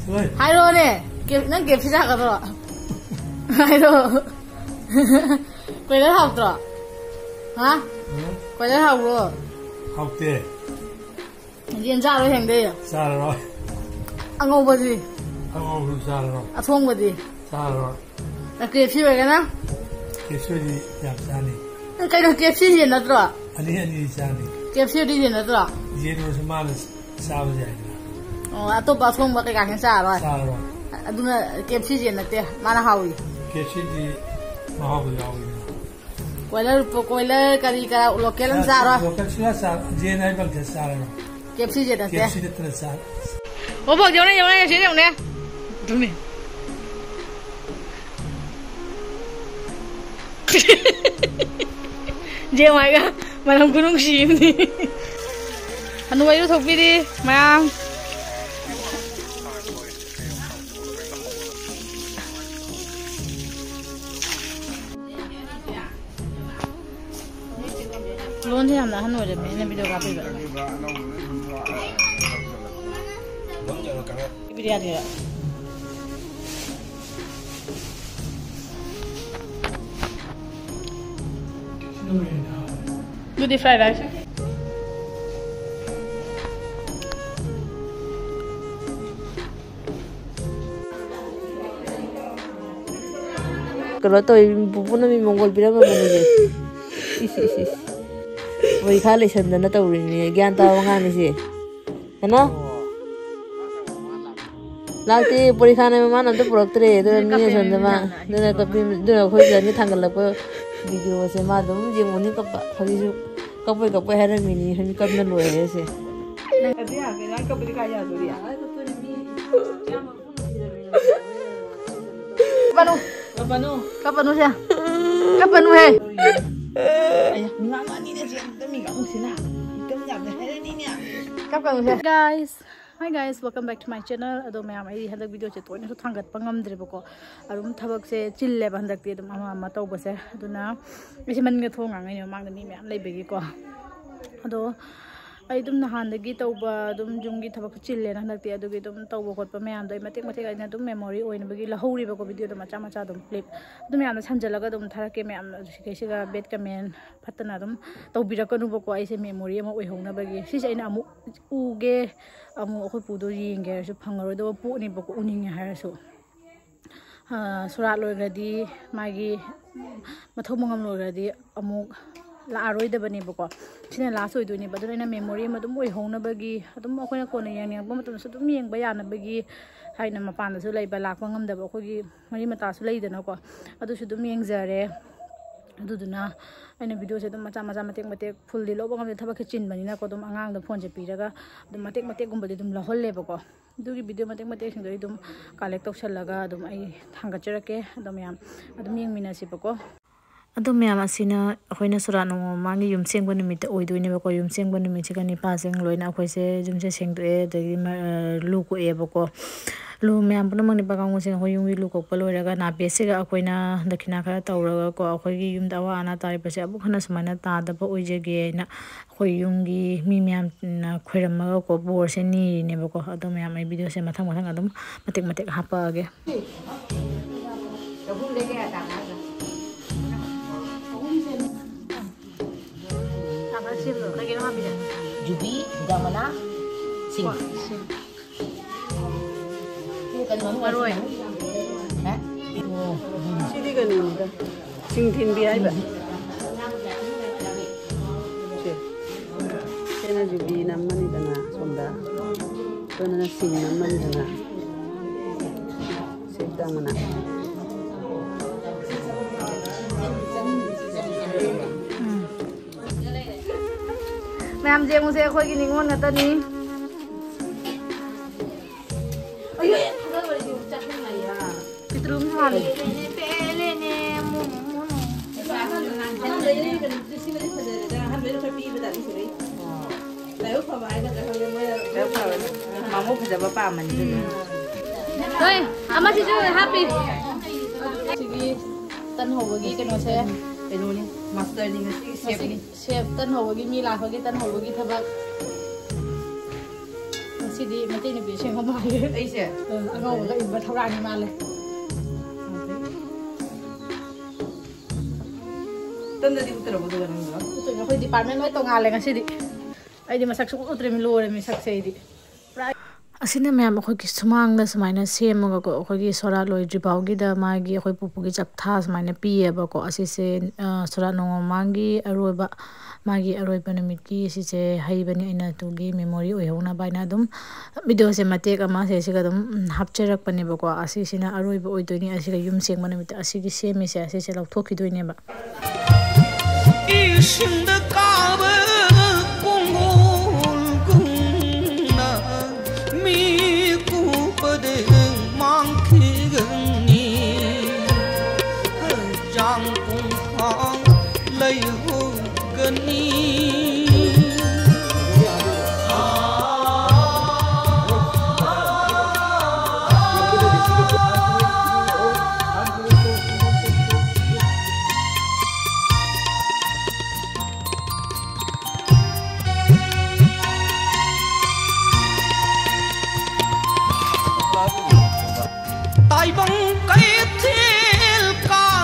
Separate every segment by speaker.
Speaker 1: 하이로네 난 갭시자 가더라 하이로 거기다 하더라 하? 거기다 하고
Speaker 2: 하대
Speaker 1: 이제 자로 행대요
Speaker 2: 자로
Speaker 1: 안고버지
Speaker 2: 안고 자로
Speaker 1: 아송버지
Speaker 2: 자로
Speaker 1: 나 갭시 왜 가나?
Speaker 2: 갭시 약사니
Speaker 1: 그러니까 갭시 나더라
Speaker 2: 아니 자니
Speaker 1: 갭시 어디 나더라
Speaker 2: 이제로 좀 싸우자
Speaker 1: atau pasung pakai kaki salah.
Speaker 2: Salah.
Speaker 1: Aduna KFC je nanti mana hawi.
Speaker 2: KFC di mana hawi.
Speaker 1: Koiler kari kara lokal salah.
Speaker 2: Lokal salah. Je naik bang salah.
Speaker 1: KFC je nanti.
Speaker 2: KFC itu terus salah.
Speaker 1: Oh bang jangan sini jangan. Dumi. Je mereka malam gunung sim ni. Anu bayu thopi di malam. Luôn thì làm là hắn rồi mình nên video gặp đi vậy. Video đi ạ. Do the fried rice. Kalau tôi bụng nó bị mongol bị đâu mà bụng gì. Vậy khá là sân nó tàu rồi gian tàu ngang này gì, thế nó, lại thì bồi khá này mà nó tụi bọc tre, tụi nó sân đó mà, tụi nó cặp tụi nó khơi dần cái thằng cái lập video xem mà đúng gì muốn cặp cặp hay là mini hay cặp nó lùi hay gì. Kapan sih? Kapan he? Hi guys, welcome back to my channel. Ado मैं हमारी हंदक video चे तो इन्हें तो थंगत पंगम दरे बको अरुम थबक से चिल्ले बंदक ते तो मामा माताओ बसे अदो ना ऐसे मन के थोंग आंगे ने मांग नहीं मैं ले बेगी को अदो आई तुम नहांदगी तौबा तुम जुंगी थबक चिल्ले ना हंदक ते अदोगी तुम तौबा खोटपा मैं आम दो मतेक मतेक आई ना तुम मेमोरी ओइन बगी लहौरी बको वीडियो तो मचा मचा तुम क्लिप तुम मैं आम संजलगा तुम थारा के मैं आम कैसे का बेट कमेंट फतना तुम तौबिरकनु बको ऐसे मेमोरी अमा ओइहोना बगी सिसे आइना अमु उगे अमु अखोय पुदो येंगे सु फंगरोदो पोनि बको उनिंगे हारसु सुरात लोइग्रदी मागी मथौ मंगम लोइग्रदी अमु लारोइदबनी बको सिना लास्ट ओइदोनि बदुना मेमोरी म दुम ओइहोनबगी अदुम अखोयना कोना यांगब मतम सु दुम येंगबा यानबगी हाइना मपानदसु लैबा लाकबा ngamdaba अखोयगी मरि मतासु लैदनको अदुसु दुम येंगजरे अदुदुना आइना वीडियो से मचा मचा मतेक मतेक फुल दि लोबा ngamde थबक चिनबनिना को दुम आंगांग द फोन से पीरगा दुम मतेक मतेक गुंबदि दुम लहल्लेबको दुगी वीडियो मतेक मतेक सिंगदि दुम कलेक्ट तौसलगा दुम आई थांगचरके दुम याम दुम येंगमिनासिबको अदुम याम असिना अखोयना सुरानो मांगी युम सेंगबो निमित ओइदोइनेबको युम सेंगबो निमित सिगानि पासेंग लोइना अखोयसे जुमसे सेंगदे दगि लुको एबको लू मैम पुनमनि बगांग से होयुंगी लू कोप लोइरगा ना बेसेगा अखोयना दखिना खरा तौरगा को अखोयगी युम दावा आना तारिबसे अबु खना समाना तादबो ओइजेगे ना होयुंगी मी मैम खोइरमगा को बोर से नीनेबको अदो मैम आई वीडियो से मथंग मथंग अदुम मतेक मतेक हापागे
Speaker 3: Jubi, gamana, sing.
Speaker 1: Maroi.
Speaker 3: Hả?
Speaker 4: Sini kan ini dah. Sing tin biaya ba. Kena jubi nama ni dana sonda. Kena sing nama ni dana. Sedang mana?
Speaker 1: Ma'am je muse khoi ki ningon ngata ni ayo pitrum hal pele ne
Speaker 3: Mau kerja bapak aman juga.
Speaker 1: Oi, ama si ju happy. Sigi tan hobagi keno se
Speaker 3: Kenu ni master ni chef ni.
Speaker 1: chef tan hobagi mi la hogi tan hobagi thabak si ꯉꯁꯤꯗꯤ ꯃꯩꯇꯩ ꯅꯨꯄꯤ ꯑꯁꯦꯡꯕ ꯃꯥꯜꯂꯦ
Speaker 3: ꯑꯩꯁꯦ
Speaker 1: ꯑꯉꯧꯕꯒ ꯏꯟꯕ ꯊꯧꯔꯥꯅꯤ ꯃꯥꯜꯂꯦ
Speaker 3: ꯇꯟꯗꯗꯤ ꯎꯠꯇꯔꯕꯣ ꯑꯗꯨꯒ ꯅꯪꯗꯣ
Speaker 1: ꯑꯩꯈꯣꯏ ꯗꯤꯄꯥꯔꯠꯃꯦꯟ ꯂꯣꯏ ꯇꯣꯡꯉꯥꯜꯂꯦ ꯉꯁꯤꯗꯤ ꯑꯩꯗꯤ ꯃꯁꯛ ꯁꯨꯡ ꯎꯠꯇ꯭ꯔꯦꯃꯤ ꯂꯣꯏꯔꯦꯃꯤ ꯁꯛꯁꯦ ꯑꯩꯗꯤ ꯑꯁꯤꯅ ꯃꯌꯥꯝ ꯑꯩꯈꯣꯏꯒꯤ ꯁꯨꯃꯥꯡꯗ ꯁꯨꯃꯥꯏꯅ ꯁꯦꯝꯃꯒꯀꯣ ꯑꯩꯈꯣꯏꯒꯤ ꯁꯣꯔꯥꯠ ꯂꯣꯏꯗ꯭ꯔꯤ ꯐꯥꯎꯒꯤꯗ ꯃꯥꯒꯤ ꯑꯩꯈꯣꯏ ꯄꯨꯄꯨꯒꯤ ꯆꯞꯊꯥ ꯁꯨꯃꯥꯏꯅ ꯄꯤꯌꯦꯕꯀꯣ ꯑꯁꯤꯁꯦ ꯁꯣꯔꯥꯠ ꯅꯣꯡꯃꯃꯥꯡꯒꯤ ꯑꯔꯣꯏꯕ ꯃꯥꯒꯤ ꯑꯔꯣꯏꯕ ꯅꯨꯃꯤꯠꯀꯤ ꯁꯤꯁꯦ ꯍꯩꯕꯅꯤ ꯑꯩꯅ ꯑꯗꯨꯒꯤ ꯃꯦꯃꯣꯔꯤ ꯑꯣꯏꯍꯧꯅꯕ ꯍꯥꯏꯅ ꯑꯗꯨꯝ ꯚꯤꯗꯤꯑꯣꯁꯦ ꯃꯇꯦꯛ ꯑꯃ ꯁꯤꯒ ꯑꯗꯨꯝ ꯍꯥꯞꯆꯔꯛꯄꯅꯦꯕꯀꯣ ꯑꯁꯤꯁꯤꯅ ꯑꯔꯣꯏꯕ ꯑꯣꯏꯗꯣꯏꯅꯤ ꯑꯁꯤꯒ ꯌꯨꯝ ꯁꯦꯡꯕ ꯅꯨꯃꯤꯠꯇ ꯑꯁꯤꯒꯤ ꯁꯦꯝꯃꯤꯁꯦ ꯑꯁꯤꯁꯦ ꯂꯧꯊꯣꯛꯈꯤꯗꯣꯏꯅꯦꯕ
Speaker 5: 이신의 까베 공골궁나 미꾸버드 망키근니 장공항 레이후근니 Băng cây thiên cao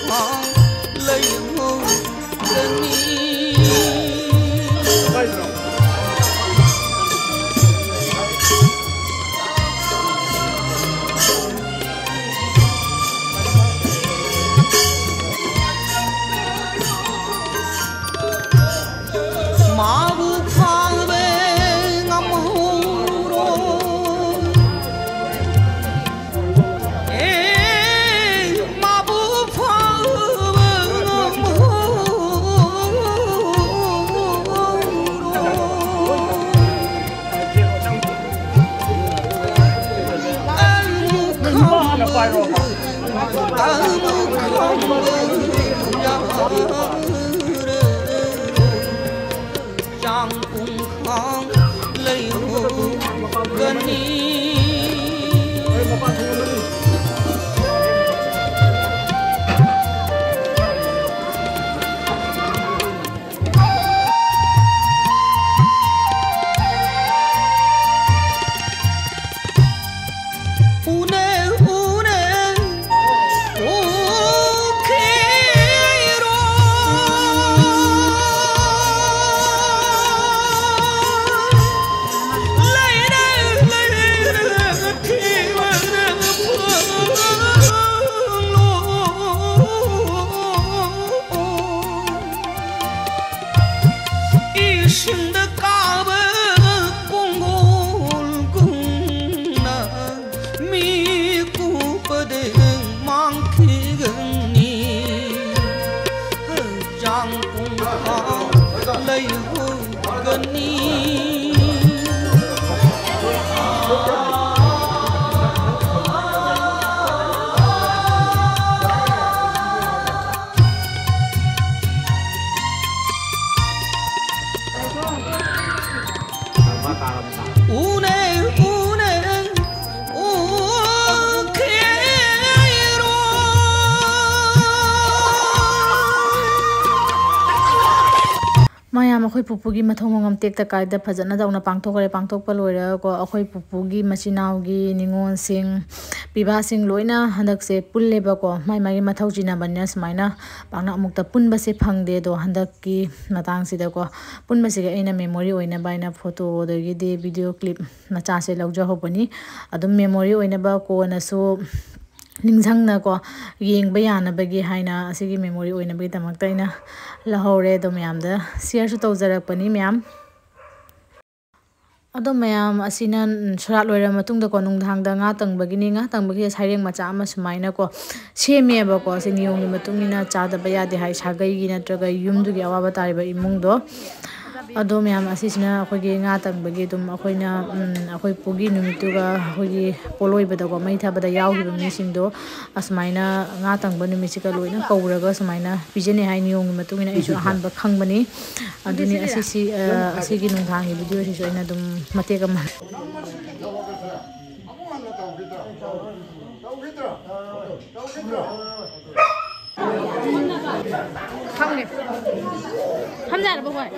Speaker 5: bờ Giang cùng khang lấy hồ gần đi
Speaker 1: ꯃꯌꯥꯝ ꯑꯩꯈꯣꯏ ꯄꯨꯄꯨꯒꯤ ꯃꯊꯧ ꯃꯉꯝ ꯇꯦꯛꯇ ꯀꯥꯏꯗ ꯐꯖꯅ ꯇꯧꯅ ꯄꯥꯡꯊꯣꯛꯈ꯭ꯔꯦ ꯄꯥꯡꯊꯣꯛꯄ ꯂꯣꯏꯔꯒꯀꯣ ꯑꯩꯈꯣꯏ ꯄꯨꯄꯨꯒꯤ ꯃꯆꯤꯟꯅꯥꯎꯒꯤ ꯅꯤꯉꯣꯜꯁꯤꯡ ꯄꯤꯕꯥꯁꯤꯡ ꯂꯣꯏꯅ ꯍꯟꯗꯛꯁꯦ ꯄꯨꯜꯂꯦꯕꯀꯣ ꯃꯥꯏ ꯃꯥꯒꯤ ꯃꯊꯧ ꯆꯤꯟꯅꯕꯅꯤꯅ ꯁꯨꯃꯥꯏꯅ ꯄꯥꯛꯅ ꯑꯃꯨꯛꯇ ꯄꯨꯟꯕꯁꯦ ꯐꯪꯗꯦ ꯑꯗꯣ ꯍꯟꯗꯛꯀꯤ ꯃꯇꯥꯡꯁꯤꯗꯀꯣ ꯄꯨꯟꯕꯁꯤꯒ ꯑꯩꯅ ꯃꯦꯃꯣꯔꯤ ꯑꯣꯏꯅꯕ ꯑꯩꯅ ꯐꯣꯇꯣ ꯑꯗꯒꯤꯗꯤ ꯚꯤꯗꯤꯑꯣ ꯀ꯭ꯂꯤꯞ ꯃꯆꯥꯁꯦ ꯂꯧꯖꯍꯧꯕꯅꯤ ꯑꯗꯨꯝ ꯃꯦꯃꯣꯔꯤ ꯑꯣꯏꯅꯕ ꯀꯣꯟꯅꯁꯨ ꯅꯤꯡꯁꯤꯡꯅꯀꯣ ꯌꯦꯡꯕ ꯌꯥꯅꯕꯒꯤ ꯍꯥꯏꯅ ꯑꯁꯤꯒꯤ ꯃꯦꯃꯣꯔꯤ ꯑꯣꯏꯅꯕꯒꯤꯗꯃꯛꯇ ꯑꯩꯅ ꯂꯧꯍꯧꯔꯦ ꯑꯗꯣ ꯃꯌꯥꯝꯗ ꯁꯤꯌꯔꯁꯨ ꯇꯧꯖꯔꯛꯄꯅꯤ ꯃꯌꯥꯝ ꯑꯗꯣ ꯃꯌꯥꯝ ꯑꯁꯤꯅ ꯁꯣꯔꯥꯠ ꯂꯣꯏꯔꯕ ꯃꯇꯨꯡꯗꯀꯣ ꯅꯨꯡꯗꯥꯡꯗ ꯉꯥ ꯇꯪꯕꯒꯤꯅꯤ ꯉꯥ ꯇꯪꯕꯒꯤ ꯁꯩꯔꯦꯡ ꯃꯆꯥ ꯑꯃ ꯁꯨꯃꯥꯏꯅꯀꯣ ꯁꯦꯝꯃꯦꯕꯀꯣ ꯁꯤ ꯅꯤꯌꯣꯝꯒꯤ ꯃꯇꯨꯡ ꯏꯟꯅ ꯆꯥꯗꯕ ꯌꯥꯗꯦ ꯍꯥꯏ ꯁꯥꯒꯩꯒꯤ ꯅꯠꯇ꯭ꯔꯒ ꯌꯨꯝꯗꯨꯒꯤ ꯑꯋꯥꯕ ꯇꯥꯔꯤꯕ ꯏꯃꯨꯡꯗꯣ ꯑꯗꯣ ꯃꯌꯥꯝ ꯑꯁꯤꯁꯤꯅ ꯑꯩꯈꯣꯏꯒꯤ ꯉꯥ ꯇꯪꯕꯒꯤ ꯑꯗꯨꯝ ꯑꯩꯈꯣꯏꯅ ꯑꯩꯈꯣꯏ ꯄꯨꯒꯤ ꯅꯨꯃꯤꯠꯇꯨꯒ ꯑꯩꯈꯣꯏꯒꯤ ꯄꯣꯂꯣꯏꯕꯗꯀꯣ ꯃꯩ ꯊꯥꯕꯗ ꯌꯥꯎꯈꯤꯕ ꯃꯤꯁꯤꯡꯗꯣ ꯑꯁꯨꯃꯥꯏꯅ ꯉꯥ ꯇꯪꯕ ꯅꯨꯃꯤꯠꯁꯤꯒ ꯂꯣꯏꯅ ꯀꯧꯔꯒ ꯁꯨꯃꯥꯏꯅ ꯄꯤꯖꯅꯩ ꯍꯥꯏ ꯅꯤꯌꯣꯝꯒꯤ ꯃꯇꯨꯡ ꯏꯟꯅ ꯑꯩꯁꯨ ꯑꯍꯥꯟꯕ ꯈꯪꯕꯅꯤ ꯑꯗꯨꯅꯤ ꯑꯁꯤꯒꯤ ꯅꯨꯡꯗꯥꯡꯒꯤ ꯚꯤꯗꯤꯑꯣꯁꯤꯁꯨ ꯑꯩꯅ ꯑꯗꯨꯝ ꯃꯇꯦꯛ ꯑꯃ ꯈꯪꯉꯦ ꯊꯝꯖꯔꯕ ꯍꯣꯏ